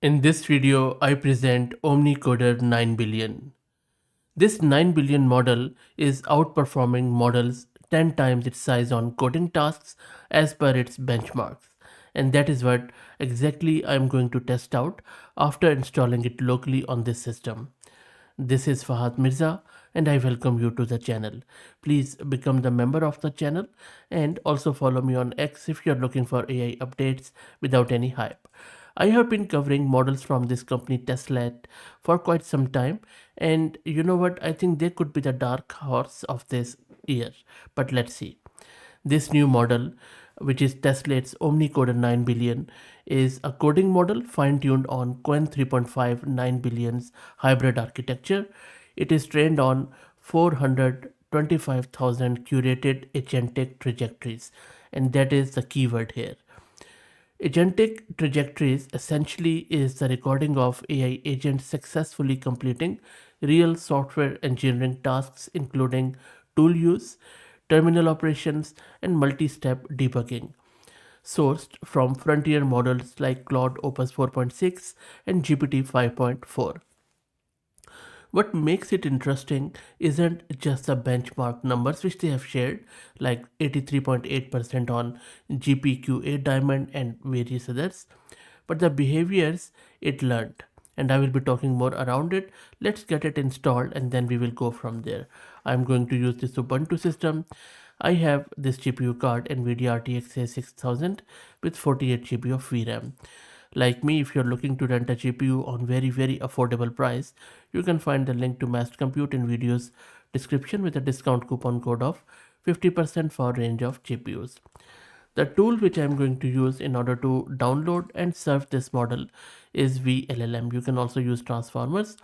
In this video, I present OmniCoder-9 billion. This 9 billion model is outperforming models 10 times its size on coding tasks as per its benchmarks. And that is what exactly I am going to test out after installing it locally on this system. This is Fahad Mirza and I welcome you to the channel. Please become the member of the channel and also follow me on X if you are looking for AI updates without any hype. I have been covering models from this company Tesla for quite some time, and you know what, I think they could be the dark horse of this year, but let's see. This new model, which is Tesla's OmniCoder 9 billion, is a coding model fine-tuned on Qwen 3.5 9 billion's hybrid architecture. It is trained on 425,000 curated agentic trajectories, and that is the keyword here. Agentic trajectories essentially is the recording of AI agents successfully completing real software engineering tasks, including tool use, terminal operations, and multi-step debugging, sourced from frontier models like Claude Opus 4.6 and GPT 5.4. What makes it interesting isn't just the benchmark numbers which they have shared, like 83.8% on GPQA Diamond and various others, but the behaviors it learned. And I will be talking more around it. Let's get it installed and then we will go from there. I'm going to use this Ubuntu system. I have this GPU card NVIDIA RTX A6000 with 48 GB of VRAM. Like me, if you're looking to rent a GPU on very affordable price, you can find the link to Massed Compute in video's description with a discount coupon code of 50% for range of GPUs. The tool which I'm going to use in order to download and serve this model is VLLM. You can also use transformers.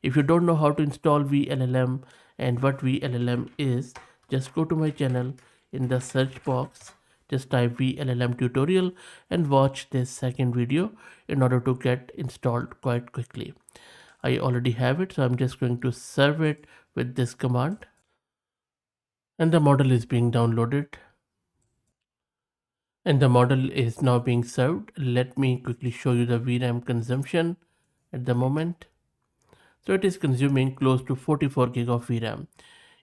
If you don't know how to install VLLM and what VLLM is, just go to my channel. In the search box, just type VLLM tutorial and watch this second video in order to get installed quite quickly. I already have it, so I'm just going to serve it with this command, and the model is being downloaded and the model is now being served. Let me quickly show you the VRAM consumption at the moment. So it is consuming close to 44 gig of VRAM.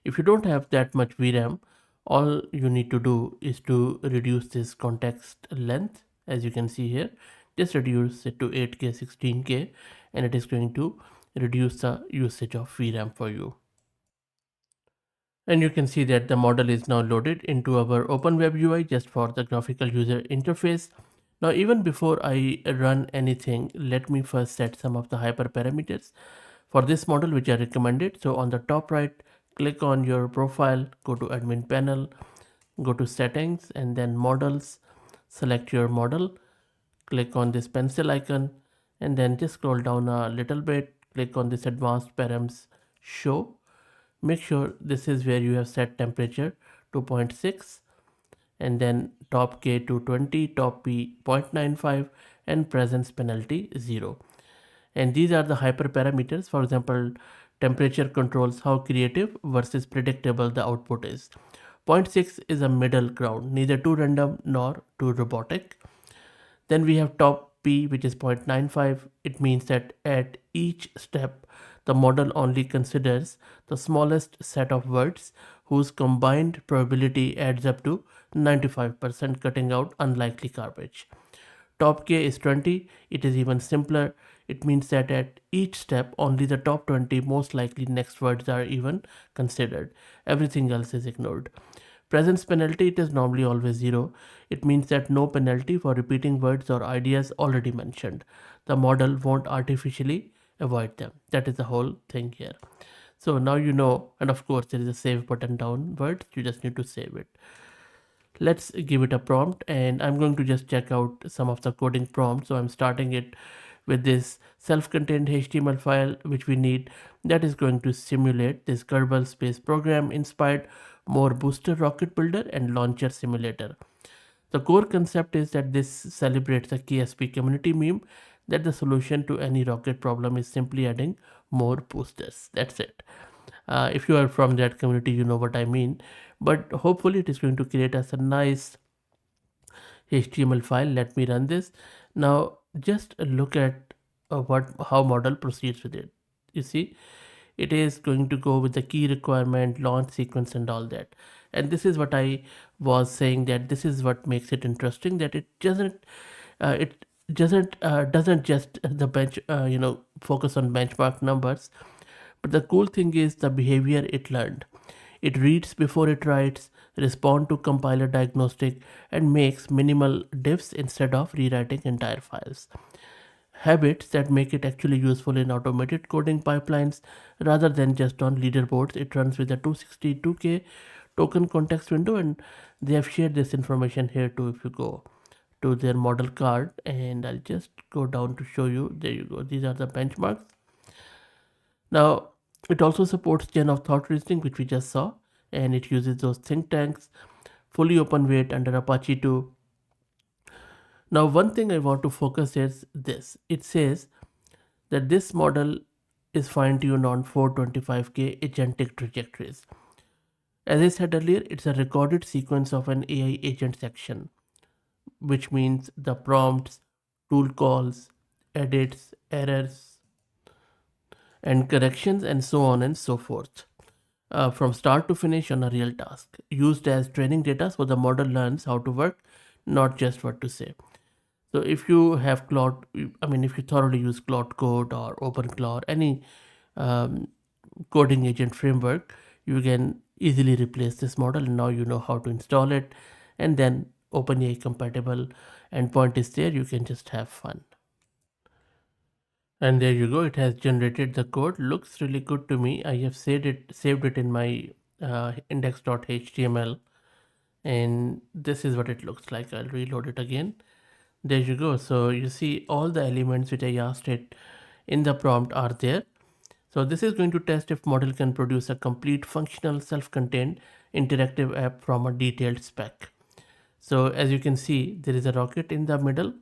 If you don't have that much VRAM, all you need to do is to reduce this context length. As you can see here, just reduce it to 8K, 16K, and it is going to reduce the usage of VRAM for you. And you can see that the model is now loaded into our Open Web UI just for the graphical user interface. Now, even before I run anything, let me first set some of the hyperparameters for this model which are recommended. So on the top right, click on your profile, go to admin panel, go to settings and then models, select your model, click on this pencil icon and then just scroll down a little bit, click on this advanced params show. Make sure this is where you have set temperature to 0.6 and then top K to 20, top P 0.95 and presence penalty 0. And these are the hyperparameters. For example, temperature controls how creative versus predictable the output is. 0.6 is a middle ground, neither too random nor too robotic. Then we have top P, which is 0.95. It means that at each step, the model only considers the smallest set of words whose combined probability adds up to 95%, cutting out unlikely garbage. Top K is 20. It is even simpler. It means that at each step, only the top 20 most likely next words are even considered. Everything else is ignored. Presence penalty, it is normally always 0. It means that no penalty for repeating words or ideas already mentioned. The model won't artificially avoid them. That is the whole thing here. So now you know, and of course there is a save button downwards. You just need to save it. Let's give it a prompt and I'm going to just check out some of the coding prompts. So I'm starting it with this self-contained HTML file which we need, that is going to simulate this Kerbal Space Program inspired more booster rocket builder and launcher simulator. The core concept is that this celebrates the KSP community meme that the solution to any rocket problem is simply adding more boosters. That's it. If you are from that community, you know what I mean. But hopefully it is going to create us a nice HTML file. Let me run this. Now just look at what how model proceeds with it. You see, it is going to go with the key requirement, launch sequence, and all that. And this is what I was saying, that this is what makes it interesting, that it doesn't just the bench focus on benchmark numbers, but the cool thing is the behavior it learned. It reads before it writes, respond to compiler diagnostic, and makes minimal diffs instead of rewriting entire files. Habits that make it actually useful in automated coding pipelines rather than just on leaderboards. It runs with a 262K token context window, and they have shared this information here too. If you go to their model card, and I'll just go down to show you, there you go, these are the benchmarks. Now, it also supports chain of thought reasoning, which we just saw, and it uses those think tanks, fully open weight under Apache 2. Now, one thing I want to focus is this. It says that this model is fine-tuned on 425K agentic trajectories. As I said earlier, it's a recorded sequence of an AI agent section, which means the prompts, tool calls, edits, errors, and corrections, and so on and so forth, from start to finish on a real task, used as training data so the model learns how to work, not just what to say. So if you have Claude, I mean, if you thoroughly use Claude Code or OpenClaw or any um, coding agent framework, you can easily replace this model. And now you know how to install it, and then OpenAI compatible endpoint is there. You can just have fun. And there you go. It has generated the code. Looks really good to me. I have saved it in my index.html, and this is what it looks like. I'll reload it again. There you go. So you see all the elements which I asked it in the prompt are there. So this is going to test if model can produce a complete functional self-contained interactive app from a detailed spec. So as you can see, there is a rocket in the middle,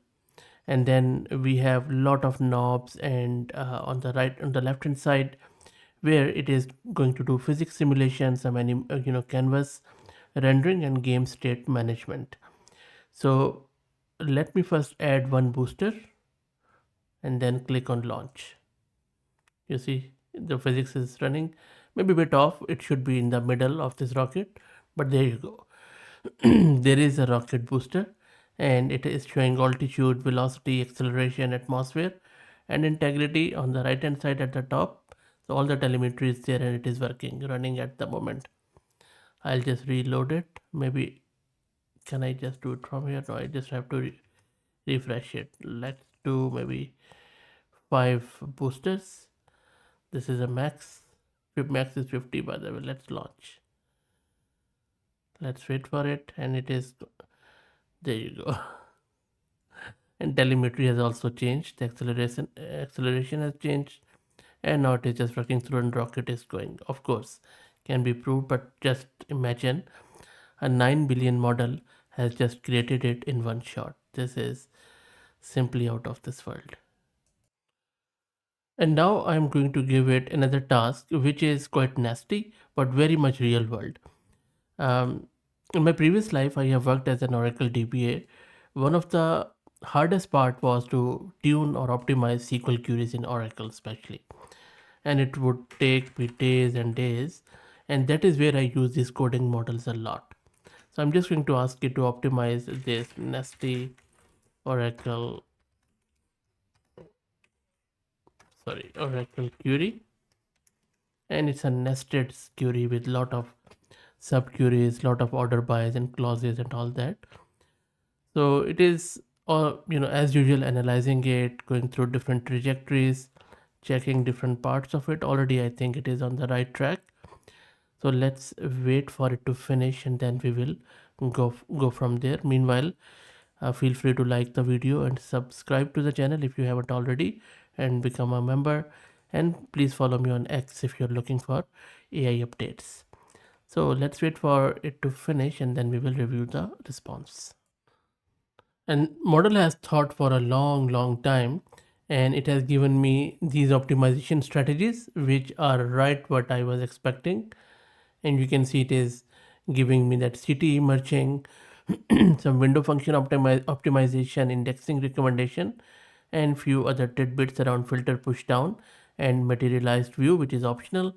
and then we have lot of knobs, and on the left hand side, where it is going to do physics simulation, some canvas rendering, and game state management. So let me first add one booster and then click on launch. You see the physics is running, maybe a bit off. It should be in the middle of this rocket, but there you go. There is a rocket booster, and it is showing altitude, velocity, acceleration, atmosphere, and integrity on the right hand side at the top. So all the telemetry is there, and it is working, running at the moment. I'll just reload it. Maybe can I just do it from here? No, I just have to refresh it. Let's do maybe 5 boosters. This is a max. Max is 50, by the way. Let's launch. Let's wait for it, and it is there. You go. And telemetry has also changed. The acceleration has changed, and now it is just working through, and rocket is going. Of course, can be proved, but just imagine a 9 billion model has just created it in one shot. This is simply out of this world. And now I'm going to give it another task, which is quite nasty, but very much real world. Um, in my previous life, I have worked as an Oracle DBA. One of the hardest part was to tune or optimize SQL queries in Oracle, especially, and it would take me days and days. And that is where I use these coding models a lot. So I'm just going to ask you to optimize this nasty Oracle, Oracle query, and it's a nested query with lot of sub queries, lot of order bys and clauses and all that. So it is, as usual, analyzing it, going through different trajectories, checking different parts of it. Already, I think it is on the right track. So let's wait for it to finish, and then we will go from there. Meanwhile, feel free to like the video and subscribe to the channel if you haven't already, and become a member. And please follow me on X if you're looking for AI updates. So let's wait for it to finish, and then we will review the response. And model has thought for a long time, and it has given me these optimization strategies, which are right what I was expecting. And you can see it is giving me that CTE merging, some window function optimization, indexing recommendation, and few other tidbits around filter push down and materialized view, which is optional.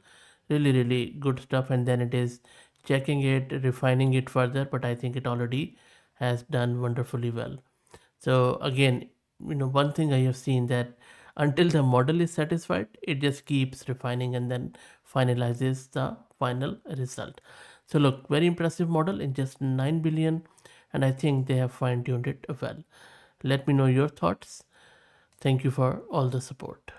Really good stuff. And then it is checking it, refining it further, but I think it already has done wonderfully well. So again, one thing I have seen that until the model is satisfied, it just keeps refining and then finalizes the final result. So look, very impressive model in just 9 billion, and I think they have fine tuned it well. Let me know your thoughts. Thank you for all the support.